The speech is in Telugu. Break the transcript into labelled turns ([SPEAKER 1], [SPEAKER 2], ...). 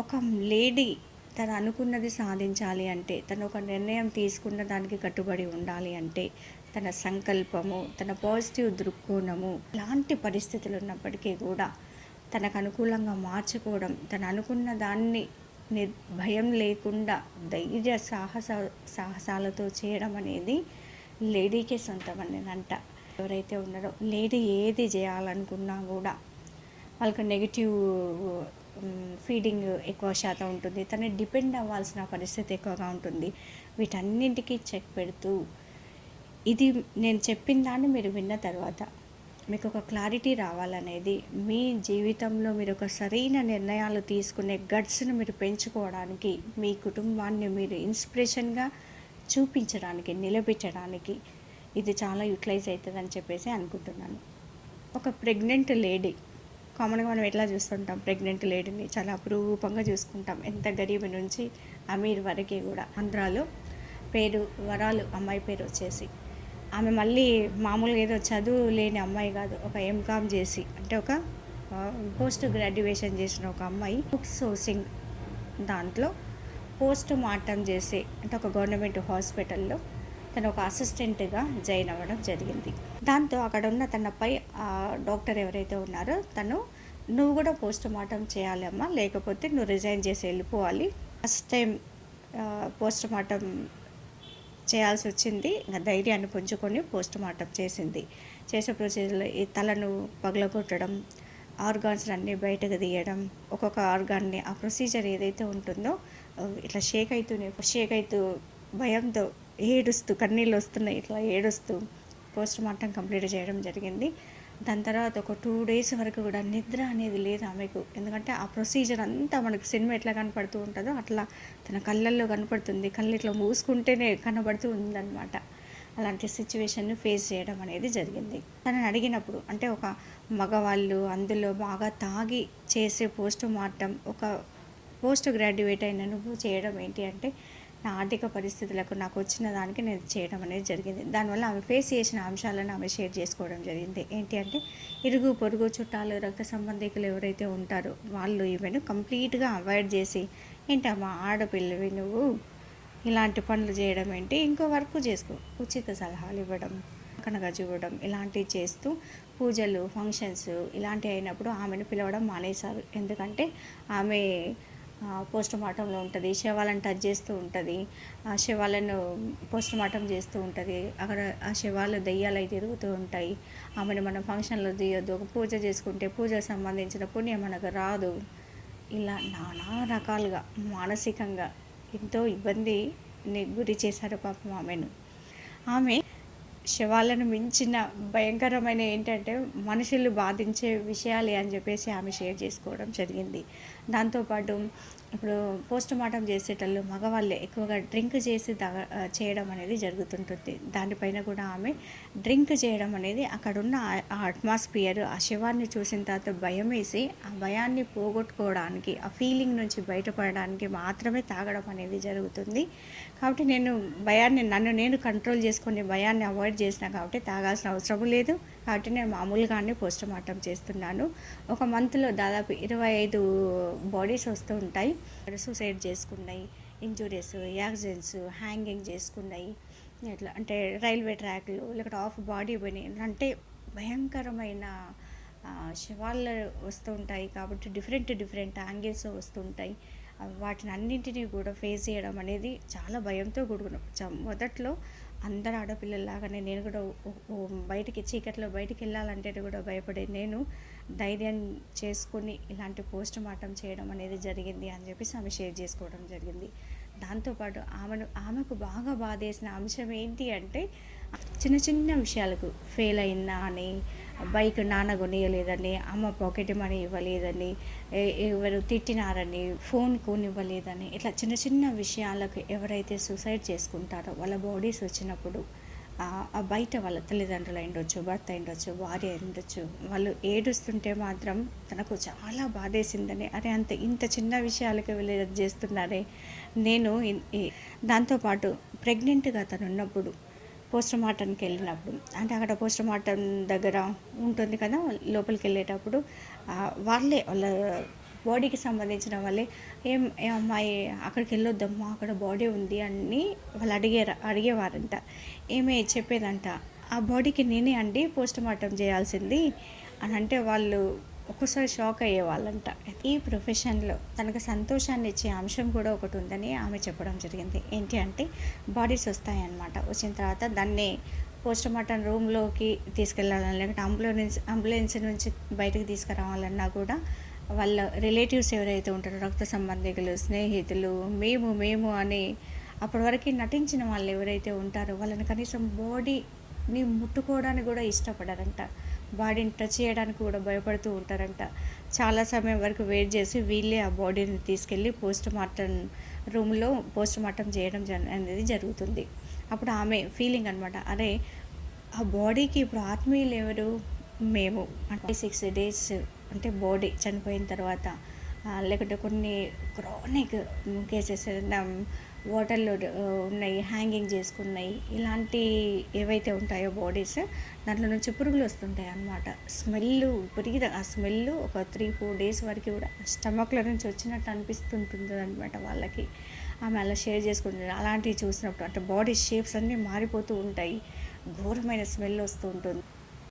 [SPEAKER 1] ఒక లేడీ తను అనుకున్నది సాధించాలి అంటే, తను ఒక నిర్ణయం తీసుకున్న దానికి కట్టుబడి ఉండాలి అంటే, తన సంకల్పము, తన పాజిటివ్ దృక్కోణము, ఎలాంటి పరిస్థితులు ఉన్నప్పటికీ కూడా తనకు అనుకూలంగా మార్చుకోవడం, తను అనుకున్న దాన్ని భయం లేకుండా ధైర్య సాహసాలతో చేయడం అనేది లేడీకే సొంతం అని నేనంట. ఎవరైతే ఉన్నారో లేడీ ఏది చేయాలనుకున్నా కూడా వాళ్ళకి నెగిటివ్ ఫీడింగ్ ఎక్కువ శాతం ఉంటుంది, తను డిపెండ్ అవ్వాల్సిన పరిస్థితి ఎక్కువగా ఉంటుంది. వీటన్నింటికీ చెక్ పెడుతూ ఇది నేను చెప్పిన దాన్ని మీరు విన్న తర్వాత మీకు ఒక క్లారిటీ రావాలనేది, మీ జీవితంలో మీరు ఒక సరైన నిర్ణయాలు తీసుకునే గట్స్ను మీరు పెంచుకోవడానికి, మీ కుటుంబాన్ని మీరు ఇన్స్పిరేషన్గా చూపించడానికి, నిలబెట్టడానికి ఇది చాలా యూటిలైజ్ అవుతుందని చెప్పేసి అనుకుంటున్నాను. ఒక ప్రెగ్నెంట్ లేడీ, కామన్గా మనం ఎట్లా చూస్తుంటాం, ప్రెగ్నెంట్ లేడీని చాలా అపురూపంగా చూసుకుంటాం, ఎంత గరీబ్ నుంచి అమీర్ వరకే కూడా. ఆంధ్రాలో పేరు వరాలు, అమ్మాయి పేరు వచ్చేసి, ఆమె మళ్ళీ మామూలుగా ఏదో చదువు లేని అమ్మాయి కాదు, ఒక ఎంకామ్ చేసి, అంటే ఒక పోస్ట్ గ్రాడ్యుయేషన్ చేసిన ఒక అమ్మాయి అవుట్ సోర్సింగ్ దాంట్లో పోస్ట్ మార్టం చేసి, అంటే ఒక గవర్నమెంట్ హాస్పిటల్లో తను ఒక అసిస్టెంట్గా జాయిన్ అవ్వడం జరిగింది. దాంతో అక్కడ ఉన్న తనపై డాక్టర్ ఎవరైతే ఉన్నారో తను, నువ్వు కూడా పోస్ట్ మార్టం చేయాలి అమ్మా, లేకపోతే నువ్వు రిజైన్ చేసి వెళ్ళిపోవాలి. ఫస్ట్ టైం పోస్ట్ మార్టం చేయాల్సి వచ్చింది. ఇంకా ధైర్యాన్ని పుంజుకొని పోస్ట్ మార్టం చేసింది. చేసే ప్రొసీజర్లో ఈ తలను పగలగొట్టడం, ఆర్గాన్స్ అన్నీ బయటకు తీయడం, ఒక్కొక్క ఆర్గాన్ని ఆ ప్రొసీజర్ ఏదైతే ఉంటుందో ఇట్లా షేక్ అవుతూ భయంతో ఏడుస్తూ, కన్నీళ్ళు వస్తున్నాయి, ఇట్లా ఏడుస్తూ పోస్ట్ మార్టం కంప్లీట్ చేయడం జరిగింది. దాని తర్వాత ఒక 2 days వరకు కూడా నిద్ర అనేది లేదు ఆమెకు. ఎందుకంటే ఆ ప్రొసీజర్ అంతా మనకు సినిమా ఎట్లా కనపడుతూ ఉంటుందో అట్లా తన కళ్ళల్లో కనపడుతుంది, కళ్ళు ఇట్లా మూసుకుంటేనే కనబడుతూ ఉందన్నమాట. అలాంటి సిచ్యువేషన్ని ఫేస్ చేయడం అనేది జరిగింది. తనని అడిగినప్పుడు, అంటే ఒక మగవాళ్ళు అందులో బాగా తాగి చేసే పోస్ట్ మార్టం, ఒక పోస్ట్ గ్రాడ్యుయేట్ అయిన నువ్వు చేయడం ఏంటి అంటే, నా ఆర్థిక పరిస్థితులకు నాకు వచ్చిన దానికి నేను చేయడం అనేది జరిగింది. దానివల్ల ఆమె ఫేస్ చేసిన అంశాలను ఆమె షేర్ చేసుకోవడం జరిగింది. ఏంటి అంటే, ఇరుగు పొరుగు చుట్టాలు, రక్త సంబంధికులు ఎవరైతే ఉంటారో వాళ్ళు ఈమెను కంప్లీట్గా అవాయిడ్ చేసి, ఏంటమ్మా ఆడపిల్లవి నువ్వు ఇలాంటి పనులు చేయడం ఏంటి, ఇంకో వర్క్ చేసుకో, ఉచిత సలహాలు ఇవ్వడం, కనగా చూడడం, ఇలాంటివి చేస్తూ పూజలు, ఫంక్షన్స్ ఇలాంటివి అయినప్పుడు ఆమెను పిలవడం మానేశారు. ఎందుకంటే ఆమె పోస్ట్ మార్టంలో ఉంటుంది, శవాలను టచ్ చేస్తూ ఉంటుంది, ఆ శవాలను పోస్ట్ మార్టం చేస్తూ ఉంటుంది, అక్కడ ఆ శవాలు దెయ్యాలు అయి తిరుగుతూ ఉంటాయి, ఆమెను మనం ఫంక్షన్లో తీయొద్దు, ఒక పూజ చేసుకుంటే పూజకు సంబంధించిన పుణ్యం మనకు రాదు, ఇలా నానా రకాలుగా మానసికంగా ఎంతో ఇబ్బందిని గురి చేశారు పాపం ఆమెను. ఆమె శవాలను మించిన భయంకరమైన ఏంటంటే మనుషులు బాధించే విషయాలే అని చెప్పేసి ఆమె షేర్ చేసుకోవడం జరిగింది. దాంతోపాటు ఇప్పుడు పోస్ట్ మార్టం చేసేటప్పుడు మగవాళ్ళే ఎక్కువగా డ్రింక్ చేసి చేయడం అనేది జరుగుతుంటుంది. దానిపైన కూడా ఆమె డ్రింక్ చేయడం అనేది, అక్కడున్న ఆ అట్మాస్ఫియర్, ఆ శవాన్ని చూసిన తర్వాత భయం వేసి ఆ భయాన్ని పోగొట్టుకోవడానికి, ఆ ఫీలింగ్ నుంచి బయటపడడానికి మాత్రమే తాగడం అనేది జరుగుతుంది. కాబట్టి నన్ను నేను కంట్రోల్ చేసుకుని భయాన్ని అవాయిడ్ చేసిన కాబట్టి తాగాల్సిన అవసరం లేదు. కాబట్టి నేను మామూలుగానే పోస్ట్ మార్టం చేస్తున్నాను. ఒక మంత్లో దాదాపు 25 బాడీస్ వస్తూ ఉంటాయి. సూసైడ్ చేసుకున్నాయి, ఇంజురీస్, యాక్సిడెంట్స్, హ్యాంగింగ్ చేసుకున్నాయి, ఇట్లా అంటే రైల్వే ట్రాక్లు, లేకపోతే ఆఫ్ బాడీ పోయినాయి, అంటే భయంకరమైన శవాలు వస్తూ ఉంటాయి. కాబట్టి డిఫరెంట్ యాంగిల్స్ వస్తుంటాయి. వాటిని అన్నింటినీ కూడా ఫేస్ చేయడం అనేది చాలా భయంతో కూడుకున్న. మొదట్లో అందరు ఆడపిల్లలాగానే నేను కూడా బయటికి చీకట్లో బయటికి వెళ్ళాలంటే కూడా భయపడే నేను ధైర్యం చేసుకుని ఇలాంటి పోస్ట్ మార్టం చేయడం అనేది జరిగింది అని చెప్పేసి ఆమె షేర్ చేసుకోవడం జరిగింది. దాంతోపాటు ఆమెకు బాగా బాధేసిన అంశం ఏంటి అంటే, చిన్న విషయాలకు ఫెయిల్ అయిందా అని, బైక్ నాన్న కొనివ్వలేదని, అమ్మ పాకెట్ మనీ ఇవ్వలేదని, ఎవరు తిట్టినారని, ఫోన్ కొనివ్వలేదని, ఇట్లా చిన్న విషయాలకు ఎవరైతే సూసైడ్ చేసుకుంటారో వాళ్ళ బాడీస్ వచ్చినప్పుడు బయట వాళ్ళ తల్లిదండ్రులు అయిండొచ్చు, భర్త అయిండొచ్చు, భార్య అయిండొచ్చు, వాళ్ళు ఏడుస్తుంటే మాత్రం తనకు చాలా బాధేసిందని, అరే ఇంత చిన్న విషయాలకి వీళ్ళు చేస్తున్నారే. నేను దాంతోపాటు ప్రెగ్నెంట్గా తను ఉన్నప్పుడు పోస్ట్ మార్టంకి వెళ్ళినప్పుడు, అంటే అక్కడ పోస్ట్ మార్టం దగ్గర ఉంటుంది కదా, లోపలికి వెళ్ళేటప్పుడు వాళ్ళ బాడీకి సంబంధించిన వాళ్ళే ఏ అమ్మాయి అక్కడికి వెళ్ళొద్దమ్మా అక్కడ బాడీ ఉంది అని వాళ్ళు అడిగేవారంట. ఈమె చెప్పేదంట, ఆ బాడీకి నేనే అండి పోస్ట్ మార్టం చేయాల్సింది అని అంటే వాళ్ళు ఒక్కోసారి షాక్ అయ్యేవాళ్ళంట. ఈ ప్రొఫెషన్‌లో తనకు సంతోషాన్ని ఇచ్చే అంశం కూడా ఒకటి ఉందని ఆమె చెప్పడం జరిగింది. ఏంటి అంటే బాడీస్ వస్తాయన్నమాట. వచ్చిన తర్వాత దాన్ని పోస్ట్‌మార్టం రూమ్‌లోకి తీసుకెళ్ళాలన్నా, లేకపోతే అంబులెన్స్ నుంచి బయటకి తీసుకురావాలన్నా కూడా వాళ్ళ రిలేటివ్స్ ఎవరైతే ఉంటారో రక్త సంబంధికులు, స్నేహితులు, మేము అని అప్పటి వరకు నటించిన వాళ్ళు ఎవరైతే ఉంటారో వాళ్ళని కనీసం బాడీని ముట్టుకోవడానికి కూడా ఇష్టపడరంట. బాడీని టచ్ చేయడానికి కూడా భయపడుతూ ఉంటారంట. చాలా సమయం వరకు వెయిట్ చేసి వీళ్ళే ఆ బాడీని తీసుకెళ్ళి రూమ్‌లో పోస్ట్‌మార్టం చేయడం అనేది జరుగుతుంది. అప్పుడు ఆమె ఫీలింగ్ అనమాట. అరే! ఆ బాడీకి ఇప్పుడు ఆత్మీయులు ఎవరు? మేము. అంటే 6 డేస్ అంటే బాడీ చనిపోయిన తర్వాత లేకుంటే కొన్ని క్రానిక్ కేసెస్ వాటర్‌లో ఉన్నాయి, హ్యాంగింగ్ చేసుకున్నాయి. ఇలాంటి ఏవైతే ఉంటాయో బాడీస్ దాంట్లో నుంచి పురుగులు వస్తుంటాయి అన్నమాట. ఆ స్మెల్ ఒక 3, 4 డేస్ వరకు కూడా స్టమక్‌లో నుంచి వచ్చినట్టు అనిపిస్తుంటుందన్నమాట వాళ్ళకి. ఆమె అలా షేర్ చేసుకుంటుంది. అలాంటివి చూసినప్పుడు అంటే బాడీ షేప్స్ అన్నీ మారిపోతూ ఉంటాయి. ఘోరమైన స్మెల్ వస్తూ ఉంటుంది.